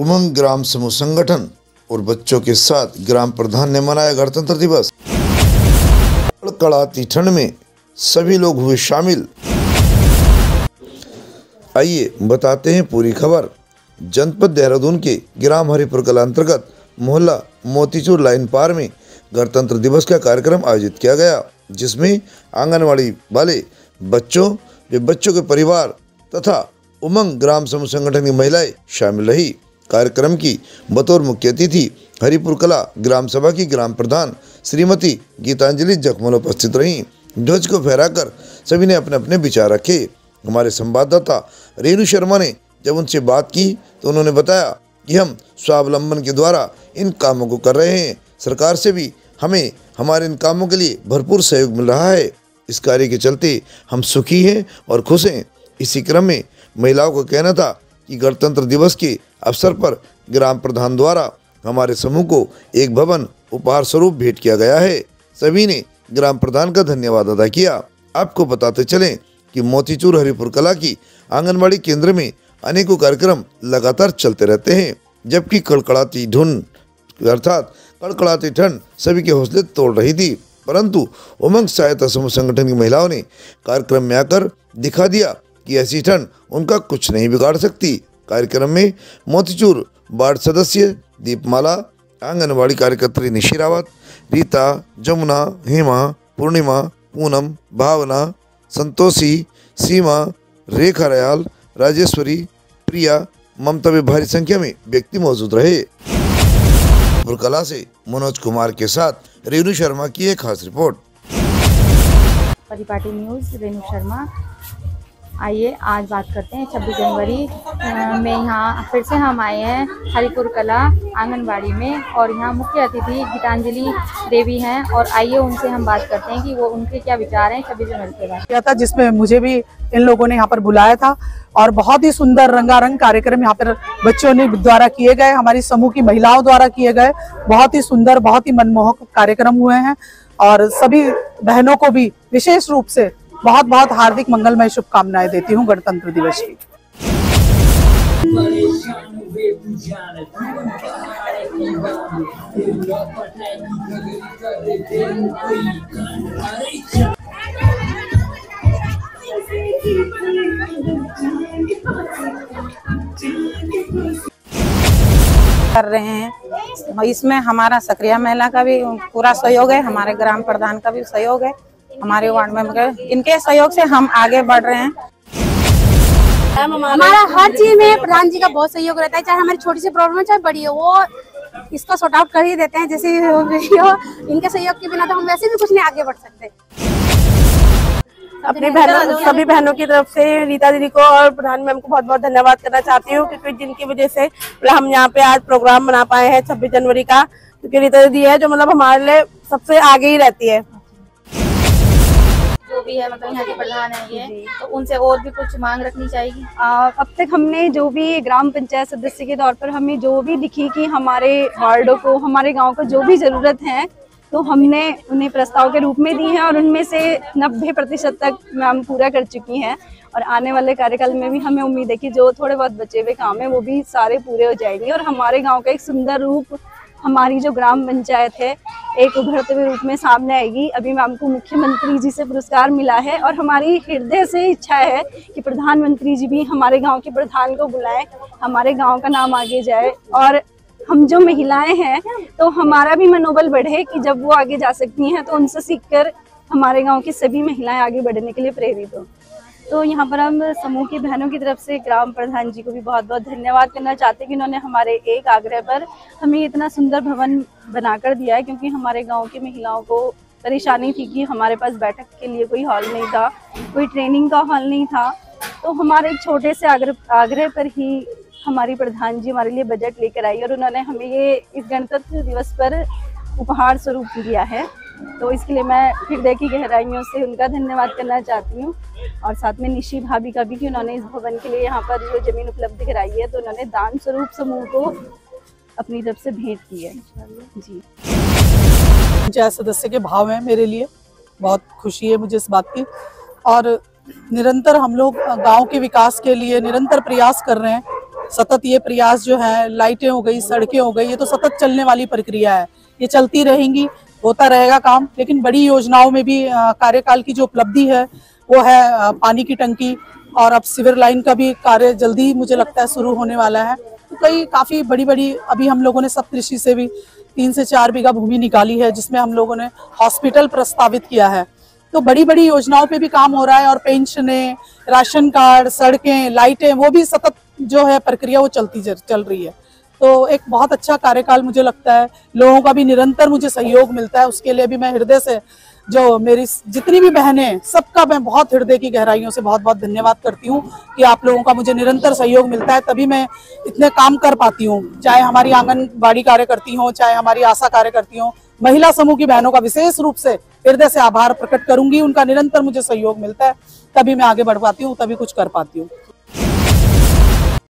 उमंग ग्राम समूह संगठन और बच्चों के साथ ग्राम प्रधान ने मनाया गणतंत्र दिवस। कड़कड़ाती ठंड में सभी लोग हुए शामिल। आइए बताते हैं पूरी खबर। जनपद देहरादून के ग्राम हरिपुर कला अंतर्गत मोहल्ला मोतीचूर लाइन पार में गणतंत्र दिवस का कार्यक्रम आयोजित किया गया, जिसमें आंगनवाड़ी वाले बच्चों व बच्चों के परिवार तथा उमंग ग्राम समूह संगठन की महिलाएं शामिल रही। कार्यक्रम की बतौर मुख्य अतिथि हरिपुर कला ग्राम सभा की ग्राम प्रधान श्रीमती गीतांजलि जखमल उपस्थित रहीं। ध्वज को फहराकर सभी ने अपने अपने विचार रखे। हमारे संवाददाता रेणु शर्मा ने जब उनसे बात की तो उन्होंने बताया कि हम स्वावलंबन के द्वारा इन कामों को कर रहे हैं। सरकार से भी हमें हमारे इन कामों के लिए भरपूर सहयोग मिल रहा है। इस कार्य के चलते हम सुखी हैं और खुश हैं। इसी क्रम में महिलाओं का कहना था कि गणतंत्र दिवस के अवसर पर ग्राम प्रधान द्वारा हमारे समूह को एक भवन उपहार स्वरूप भेंट किया गया है। सभी ने ग्राम प्रधान का धन्यवाद अदा किया। आपको बताते चलें कि मोतीचूर हरिपुर कला की आंगनबाड़ी केंद्र में अनेकों कार्यक्रम लगातार चलते रहते हैं, जबकि कड़कड़ाती धुंध अर्थात कड़कड़ाती ठंड सभी के हौसले तोड़ रही थी, परंतु उमंग सहायता समूह संगठन की महिलाओं ने कार्यक्रम में आकर दिखा दिया कि ऐसी ठंड उनका कुछ नहीं बिगाड़ सकती। कार्यक्रम में मोतीचूर वार्ड सदस्य दीपमाला, आंगनबाड़ी कार्यकर्त्री निशी रावत, रीता, जमुना, हेमा, पूर्णिमा, पूनम, भावना, संतोषी, सीमा, रेखा रयाल, राजेश्वरी, प्रिया, ममता में भारी संख्या में व्यक्ति मौजूद रहे। कला से मनोज कुमार के साथ रेणु शर्मा की एक खास रिपोर्ट। परिपाटी न्यूज़, रेणु शर्मा। आइए आज बात करते हैं 26 जनवरी में यहाँ फिर से हम आए हैं हरिपुर कला आंगनबाड़ी में, और यहाँ मुख्य अतिथि गीतांजलि देवी हैं, और आइए उनसे हम बात करते हैं कि वो उनके क्या विचार हैं 26 जनवरी के बाद। किया था, जिसमें मुझे भी इन लोगों ने यहाँ पर बुलाया था और बहुत ही सुंदर रंगारंग कार्यक्रम यहाँ पर बच्चों ने द्वारा किए गए, हमारी समूह की महिलाओं द्वारा किए गए बहुत ही सुंदर, बहुत ही मनमोहक कार्यक्रम हुए हैं। और सभी बहनों को भी विशेष रूप से बहुत बहुत हार्दिक मंगलमय शुभकामनाएं देती हूँ गणतंत्र दिवस की। कर रहे हैं, इसमें हमारा सक्रिय महिला का भी पूरा सहयोग है, हमारे ग्राम प्रधान का भी सहयोग है, हमारे वार्ड में इनके सहयोग से हम आगे बढ़ रहे हैं। हमारा हर चीज में प्रधान जी का बहुत सहयोग रहता है, चाहे हमारी छोटी सी प्रॉब्लम चाहे बड़ी हो, वो इसको सॉर्ट आउट कर ही देते हैं। जैसे इनके सहयोग के बिना तो हम वैसे भी कुछ नहीं आगे बढ़ सकते। अपनी बहनों, सभी बहनों की तरफ से रीता दीदी को और प्रधान मैम को बहुत बहुत धन्यवाद करना चाहती हूँ, क्योंकि जिनकी वजह से हम यहाँ पे आज प्रोग्राम बना पाए हैं 26 जनवरी का। क्योंकि रीता दीदी है जो मतलब हमारे लिए सबसे आगे ही रहती है। जो भी है मतलब यहाँ के प्रधान है ये, तो उनसे और भी कुछ मांग रखनी चाहिए। अब तक हमने जो भी ग्राम पंचायत सदस्य के तौर पर हमें जो भी दिखी कि हमारे वार्डों को, हमारे गांव को जो भी जरूरत है, तो हमने उन्हें प्रस्ताव के रूप में दी है, और उनमें से 90% तक मैम पूरा कर चुकी हैं। और आने वाले कार्यकाल में भी हमें उम्मीद है कि जो थोड़े बहुत बचे हुए काम है वो भी सारे पूरे हो जाएंगे, और हमारे गाँव का एक सुंदर रूप, हमारी जो ग्राम पंचायत है एक उभरते हुए रूप में सामने आएगी। अभी मैम को मुख्यमंत्री जी से पुरस्कार मिला है, और हमारी हृदय से इच्छा है कि प्रधानमंत्री जी भी हमारे गांव के प्रधान को बुलाएं, हमारे गांव का नाम आगे जाए, और हम जो महिलाएं हैं तो हमारा भी मनोबल बढ़े कि जब वो आगे जा सकती हैं तो उनसे सीखकर हमारे गाँव की सभी महिलाएं आगे बढ़ने के लिए प्रेरित हो। तो यहाँ पर हम समूह की बहनों की तरफ से ग्राम प्रधान जी को भी बहुत बहुत धन्यवाद करना चाहते हैं कि उन्होंने हमारे एक आग्रह पर हमें इतना सुंदर भवन बनाकर दिया है, क्योंकि हमारे गांव की महिलाओं को परेशानी थी कि हमारे पास बैठक के लिए कोई हॉल नहीं था, कोई ट्रेनिंग का हॉल नहीं था। तो हमारे एक छोटे से आग्रह पर ही हमारी प्रधान जी हमारे लिए बजट लेकर आई, और उन्होंने हमें ये इस गणतंत्र दिवस पर उपहार स्वरूप दिया है। तो इसके लिए मैं हृदय की गहराइयों से उनका धन्यवाद करना चाहती हूँ, और साथ में निशी भाभी का भी कि उन्होंने इस भवन के लिए यहाँ पर जो जमीन उपलब्ध कराई है, तो उन्होंने दान स्वरूप समूह को अपनी तरफ से भेंट की है। जी, पंचायत सदस्य के भाव है, मेरे लिए बहुत खुशी है मुझे इस बात की, और निरंतर हम लोग गांव के विकास के लिए निरंतर प्रयास कर रहे हैं। सतत ये प्रयास जो है, लाइटें हो गई, सड़कें हो गई, ये तो सतत चलने वाली प्रक्रिया है, ये चलती रहेंगी, होता रहेगा काम। लेकिन बड़ी योजनाओं में भी कार्यकाल की जो उपलब्धि है वो है पानी की टंकी, और अब सीवर लाइन का भी कार्य जल्दी मुझे लगता है शुरू होने वाला है। तो कई काफ़ी बड़ी बड़ी, अभी हम लोगों ने सप्तऋषि से भी 3 से 4 बीघा भूमि निकाली है, जिसमें हम लोगों ने हॉस्पिटल प्रस्तावित किया है। तो बड़ी बड़ी योजनाओं पे भी काम हो रहा है, और पेंशनें, राशन कार्ड, सड़कें, लाइटें, वो भी सतत जो है प्रक्रिया वो चल रही है। तो एक बहुत अच्छा कार्यकाल मुझे लगता है। लोगों का भी निरंतर मुझे सहयोग मिलता है, उसके लिए भी मैं हृदय से, जो मेरी जितनी भी बहनें, सबका मैं बहुत हृदय की गहराइयों से बहुत बहुत धन्यवाद करती हूँ कि आप लोगों का मुझे निरंतर सहयोग मिलता है, तभी मैं इतने काम कर पाती हूँ। चाहे हमारी आंगनबाड़ी कार्यकर्ती हों, चाहे हमारी आशा कार्यकर्ती हों, महिला समूह की बहनों का विशेष रूप से हृदय से आभार प्रकट करूंगी। उनका निरंतर मुझे सहयोग मिलता है, तभी मैं आगे बढ़ पाती हूँ, तभी कुछ कर पाती हूँ।